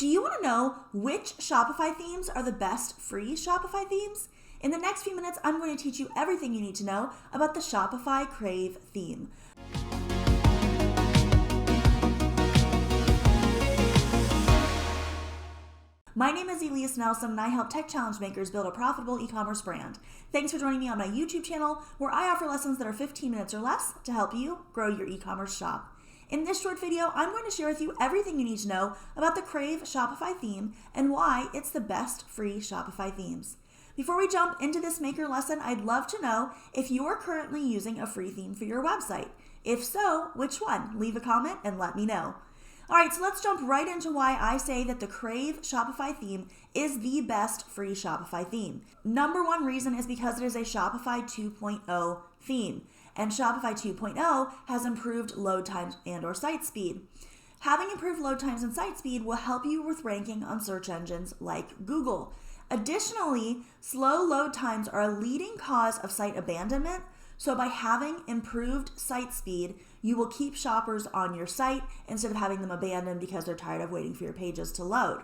Do you want to know which Shopify themes are the best free Shopify themes? In the next few minutes, I'm going to teach you everything you need to know about the Shopify Crave theme. My name is ELISE Nelson, and I help tech challenge makers build a profitable e-commerce brand. Thanks for joining me on my YouTube channel, where I offer lessons that are 15 minutes or less to help you grow your e-commerce shop. In this short video, I'm going to share with you everything you need to know about the Crave Shopify theme and why it's the best free Shopify themes. Before we jump into this maker lesson, I'd love to know if you're currently using a free theme for your website. If so, which one? Leave a comment and let me know. All right, so let's jump right into why I say that the Crave Shopify theme is the best free Shopify theme. Number one reason is because it is a Shopify 2.0 theme, and Shopify 2.0 has improved load times and or site speed. Having improved load times and site speed will help you with ranking on search engines like Google. Additionally, slow load times are a leading cause of site abandonment. So by having improved site speed, you will keep shoppers on your site instead of having them abandoned because they're tired of waiting for your pages to load.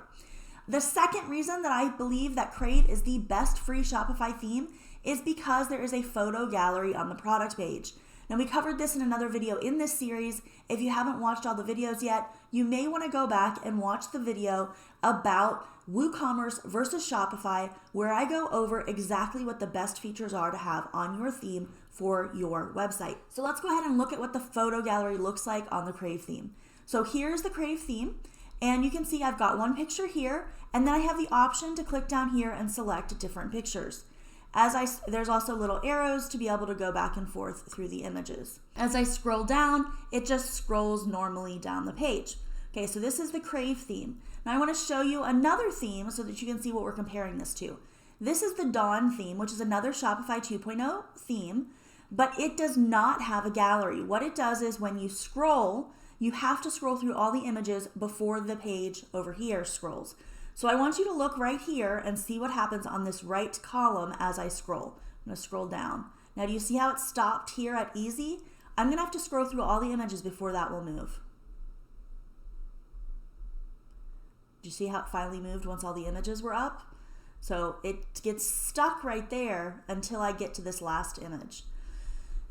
The second reason that I believe that Crave is the best free Shopify theme is because there is a photo gallery on the product page. Now, we covered this in another video in this series. If you haven't watched all the videos yet, you may want to go back and watch the video about WooCommerce versus Shopify, where I go over exactly what the best features are to have on your theme for your website. So let's go ahead and look at what the photo gallery looks like on the Crave theme. So here's the Crave theme, and you can see I've got one picture here, and then I have the option to click down here and select different pictures. There's also little arrows to be able to go back and forth through the images. As I scroll down, it just scrolls normally down the page. Okay, so this is the Crave theme. Now I want to show you another theme so that you can see what we're comparing this to. This is the Dawn theme, which is another Shopify 2.0 theme, but it does not have a gallery. What it does is when you scroll, you have to scroll through all the images before the page over here scrolls. So I want you to look right here and see what happens on this right column as I scroll. I'm going to scroll down. Now, do you see how it stopped here at easy? I'm going to have to scroll through all the images before that will move. Do you see how it finally moved once all the images were up? So it gets stuck right there until I get to this last image.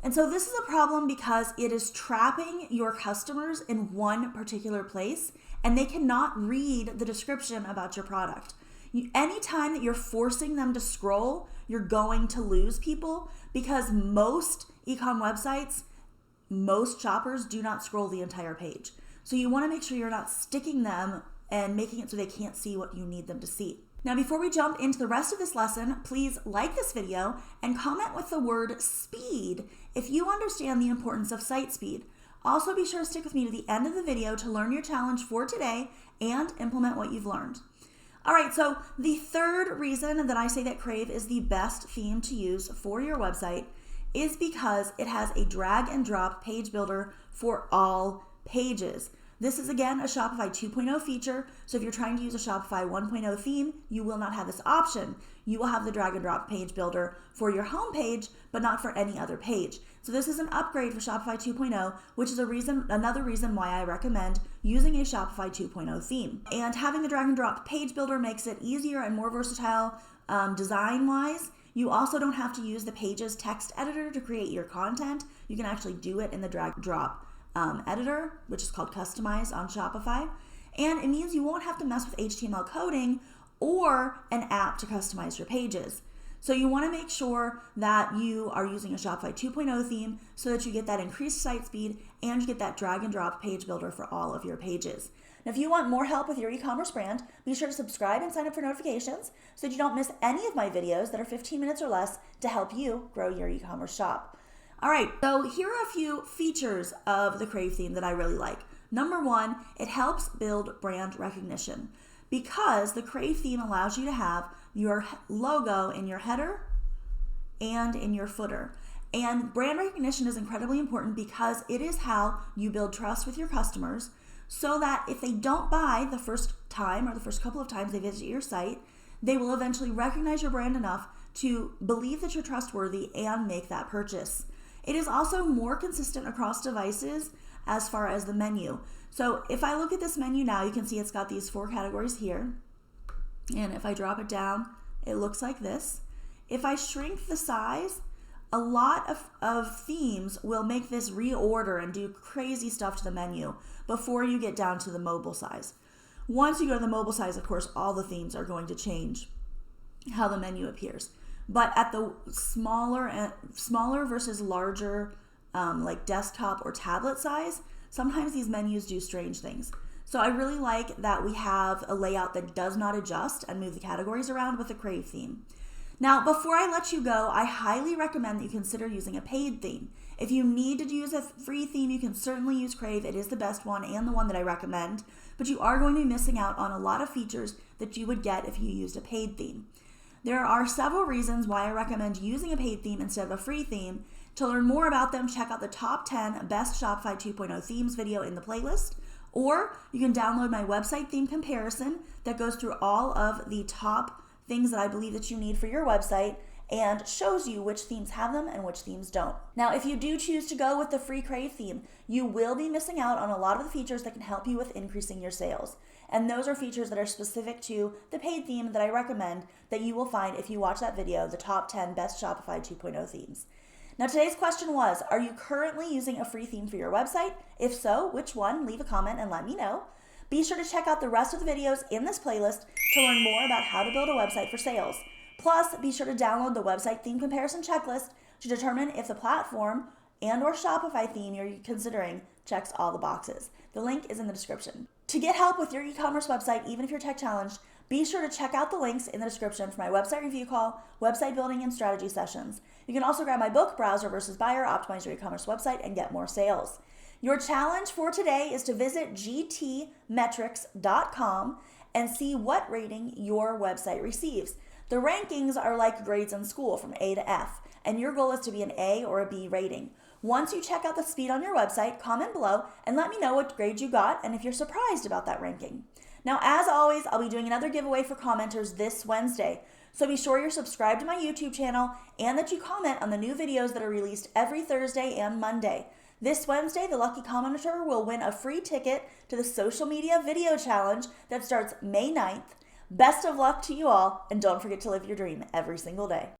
And so this is a problem because it is trapping your customers in one particular place, and they cannot read the description about your product. Anytime that you're forcing them to scroll, you're going to lose people because most e-com websites, most shoppers do not scroll the entire page. So you want to make sure you're not sticking them and making it so they can't see what you need them to see. Now, before we jump into the rest of this lesson, please like this video and comment with the word speed if you understand the importance of site speed. Also, be sure to stick with me to the end of the video to learn your challenge for today and implement what you've learned. All right, so the third reason that I say that Crave is the best theme to use for your website is because it has a drag and drop page builder for all pages. This is, again, a Shopify 2.0 feature, so if you're trying to use a Shopify 1.0 theme, you will not have this option. You will have the drag and drop page builder for your home page, but not for any other page. So this is an upgrade for Shopify 2.0, which is another reason why I recommend using a Shopify 2.0 theme. And having the drag and drop page builder makes it easier and more versatile design-wise. You also don't have to use the Pages text editor to create your content. You can actually do it in the drag and drop editor, which is called Customize on Shopify. And it means you won't have to mess with HTML coding or an app to customize your pages. So you want to make sure that you are using a Shopify 2.0 theme so that you get that increased site speed and you get that drag and drop page builder for all of your pages. Now, if you want more help with your e-commerce brand, be sure to subscribe and sign up for notifications so that you don't miss any of my videos that are 15 minutes or less to help you grow your e-commerce shop. All right, so here are a few features of the Crave theme that I really like. Number one, it helps build brand recognition because the Crave theme allows you to have your logo in your header and in your footer. And brand recognition is incredibly important because it is how you build trust with your customers so that if they don't buy the first time or the first couple of times they visit your site, they will eventually recognize your brand enough to believe that you're trustworthy and make that purchase. It is also more consistent across devices as far as the menu. So if I look at this menu now, you can see it's got these 4 categories here. And if I drop it down, it looks like this. If I shrink the size, a lot of themes will make this reorder and do crazy stuff to the menu before you get down to the mobile size. Once you go to the mobile size, of course, all the themes are going to change how the menu appears. But at the smaller versus larger, like desktop or tablet size, sometimes these menus do strange things. So I really like that we have a layout that does not adjust and move the categories around with the Crave theme. Now, before I let you go, I highly recommend that you consider using a paid theme. If you need to use a free theme, you can certainly use Crave. It is the best one and the one that I recommend, but you are going to be missing out on a lot of features that you would get if you used a paid theme. There are several reasons why I recommend using a paid theme instead of a free theme. To learn more about them, check out the top 10 best Shopify 2.0 themes video in the playlist, or you can download my website theme comparison that goes through all of the top things that I believe that you need for your website and shows you which themes have them and which themes don't. Now, if you do choose to go with the free Crave theme, you will be missing out on a lot of the features that can help you with increasing your sales. And those are features that are specific to the paid theme that I recommend that you will find if you watch that video, the top 10 best Shopify 2.0 themes. Now, today's question was, are you currently using a free theme for your website? If so, which one? Leave a comment and let me know. Be sure to check out the rest of the videos in this playlist to learn more about how to build a website for sales. Plus, be sure to download the website theme comparison checklist to determine if the platform and/or Shopify theme you're considering checks all the boxes. The link is in the description. To get help with your e-commerce website, even if you're tech challenged, be sure to check out the links in the description for my website review call, website building, and strategy sessions. You can also grab my book, Browser versus Buyer, Optimize Your E-commerce Website, and get more sales. Your challenge for today is to visit GTmetrix.com and see what rating your website receives. The rankings are like grades in school from A to F, and your goal is to be an A or a B rating. Once you check out the speed on your website, comment below and let me know what grade you got and if you're surprised about that ranking. Now, as always, I'll be doing another giveaway for commenters this Wednesday, so be sure you're subscribed to my YouTube channel and that you comment on the new videos that are released every Thursday and Monday. This Wednesday, the lucky commenter will win a free ticket to the social media video challenge that starts May 9th. Best of luck to you all, and don't forget to live your dream every single day.